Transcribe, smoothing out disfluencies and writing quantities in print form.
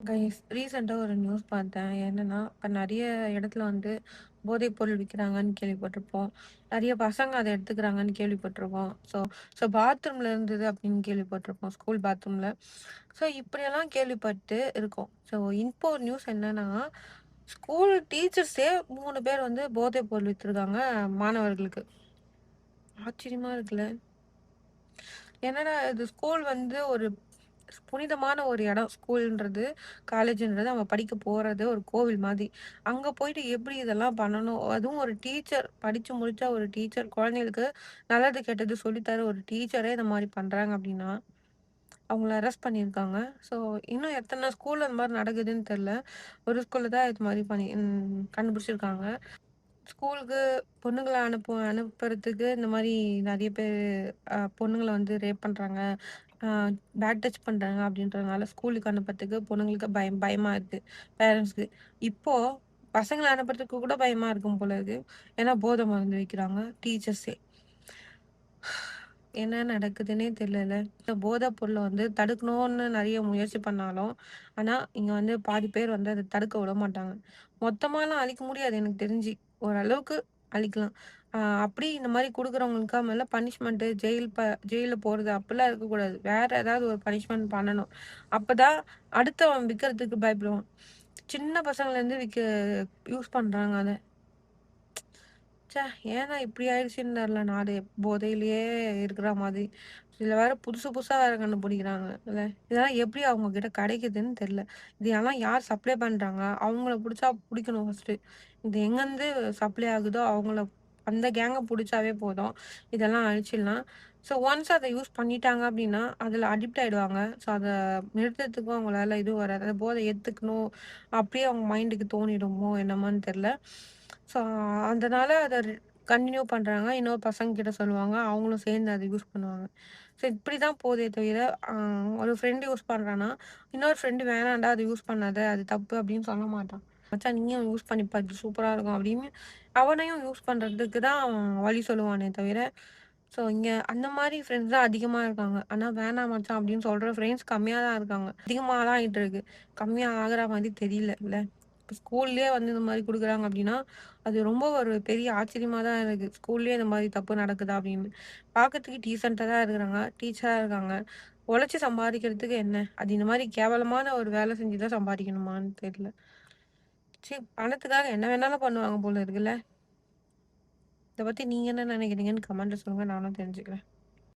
ரீசெண்டா ஒரு நியூஸ் பார்த்தேன். என்னன்னா, இப்ப நெறைய இடத்துல வந்து போதைப் பொருள் விக்கிறாங்கன்னு கேள்விப்பட்டிருப்போம். நெறைய பசங்க அத எடுத்துக்கிறாங்கன்னு கேள்விப்பட்டிருப்போம். ஸோ பாத்ரூம்ல இருந்தது அப்படின்னு கேள்விப்பட்டிருப்போம். ஸ்கூல் பாத்ரூம்ல. ஸோ இப்படியெல்லாம் கேள்விப்பட்டு இருக்கோம். ஸோ இப்போ ஒரு நியூஸ் என்னன்னா, ஸ்கூல் டீச்சர்ஸே 3 பேர் வந்து போதைப் பொருள் வித்துருக்காங்க மாணவர்களுக்கு. ஆச்சரியமா இருக்குல்ல. என்னடா இது ஸ்கூல் வந்து ஒரு புனிதமான ஒரு இடம். ஸ்கூல்ன்றது, காலேஜ்ன்றது அவங்க படிக்க போறது ஒரு கோவில் மாதிரி. அங்க போயிட்டு எப்படி இதெல்லாம் பண்ணணும்? அதுவும் ஒரு டீச்சர் படிச்சு முடிச்ச ஒரு டீச்சர் குழந்தைகளுக்கு நல்லது, கெட்டது சொல்லி தர ஒரு டீச்சரே இந்த மாரி பண்றாங்க அப்படின்னா, அவங்கள அரெஸ்ட் பண்ணியிருக்காங்க. ஸோ இன்னும் எத்தன ஸ்கூல்ல இந்த மாரி நடக்குதுன்னு தெரியல. ஒரு ஸ்கூல்ல தான் இது மாரி கண்டுபிடிச்சிருக்காங்க. ஸ்கூலுக்கு பொண்ணுங்கள அனுப்புறதுக்கு இந்த மாரி நெறைய பேரு பொண்ணுங்கள வந்து ரேப் பண்றாங்க. ஆ பேட் டச் பண்றாங்க அப்படின்றதுனால ஸ்கூலுக்கு அனுப்புறதுக்கு பொண்ணுங்களுக்கு பயமா இருக்கு பேரண்ட்ஸ்க்கு. இப்போ பசங்கள அனுப்புறதுக்கு கூட பயமா இருக்கும் போல இருக்கு. ஏன்னா போதை மருந்து விக்கிறாங்க டீச்சர்ஸே. என்ன நடக்குதுன்னே தெரியலல. இந்த போதை பொருள வந்து தடுக்கணும்னு நெறைய முயற்சி பண்ணாலும், ஆனா இங்க வந்து பாதி பேர் வந்து அத தடுக்க விட மாட்டாங்க. மொத்தமாலாம் அழிக்க முடியாது எனக்கு தெரிஞ்சு. ஓரளவுக்கு அழிக்கலாம். அப்படி இந்த மாரி குடுக்குறவங்களுக்கு மேல பனிஷ்மென்ட் ஜெயில்ல போறது அப்படிலாம் இருக்கக்கூடாது. வேற ஏதாவது ஒரு பனிஷ்மென்ட் பண்ணணும். அப்பதான் அடுத்தவன் விக்கிறதுக்கு பயப்படுவான். சின்ன பசங்கள்லேருந்து யூஸ் பண்றாங்க அத. ச்சே! ஏன்டா இப்படி ஆயிடுச்சுன்னு தெரியல நாடு. போதையிலேயே இருக்கிற மாதிரி. இதுல வேற புதுசு புதுசா வேற கண்டுபிடிக்கிறாங்க இல்ல. இதெல்லாம் எப்படி அவங்க கிட்ட கிடைக்குதுன்னு தெரியல. இதெல்லாம் யார் சப்ளை பண்றாங்க? அவங்கள புடிச்சா புடிக்கணும் ஃபர்ஸ்ட்டு. இது எங்கேருந்து சப்ளை ஆகுதோ அவங்கள அந்த கேங்க புடிச்சாவே போதும். இதெல்லாம் அழிச்சிடலாம். ஸோ ஒன்ஸ் அத யூஸ் பண்ணிட்டாங்க அப்படின்னா, அதில அடிக்ட் ஆயிடுவாங்க. ஸோ அத நிறுத்தறதுக்கும் அவங்களால இது வராது. அந்த போதை ஏத்துக்கணும், அப்படியே அவங்க மைண்டுக்கு தோணிடுமோ என்னமோன்னு தெரியல. ஸோ அதனால அத கன்டின்யூ பண்றாங்க. இன்னொரு பசங்க கிட்ட சொல்லுவாங்க. அவங்களும் சேர்ந்து அத யூஸ் பண்ணுவாங்க. ஸோ இப்படிதான் போதே தவிர, அ ஒரு ஃப்ரெண்ட் யூஸ் பண்றான்னா, இன்னொரு ஃப்ரெண்ட் வேணான்டா அத யூஸ் பண்ணாத. அது தப்பு அப்படின்னு சொல்ல மாட்டான். மச்சான் நீயும் யூஸ் பண்ணி பாரு. இது சூப்பரா இருக்கும் அப்படின்னு அவனையும் யூஸ் பண்றதுக்கு தான் அவன் வழி சொல்லுவானே தவிர, ஸோ இங்க அந்த மாரி ஃப்ரெண்ட்ஸ் தான் அதிகமா இருக்காங்க. ஆனா வேணாம் மச்சான் அப்படின்னு சொல்ற ஃப்ரெண்ட்ஸ் கம்மியா தான் இருக்காங்க. அதிகமா தான் ஆயிட்டு இருக்கு. கம்மியா ஆகுற மாரி தெரியல இல்ல. இப்ப ஸ்கூல்லயே வந்து இந்த மாரி குடுக்குறாங்க அப்படின்னா, அது ரொம்ப ஒரு பெரிய ஆச்சரியமா தான் இருக்கு. ஸ்கூல்லயே இந்த மாரி தப்பு நடக்குதா அப்படின்னு. பார்க்கறதுக்கு டீசென்ட்டா தான் இருக்கிறாங்க. டீச்சரா இருக்காங்க. உழைச்சு சம்பாதிக்கிறதுக்கு என்ன? அது இந்த மாரி கேவலமான ஒரு வேலை செஞ்சு தான் சம்பாதிக்கணுமான்னு தெரியல. பணத்துக்காக என்ன வேணாலும் பண்ணுவாங்க போல இருக்குல்ல. இத பத்தி நீங்க என்ன நினைக்கிறீங்கன்னு கமெண்ட்ல சொல்லுங்க. நானும் தெரிஞ்சுக்கிறேன்.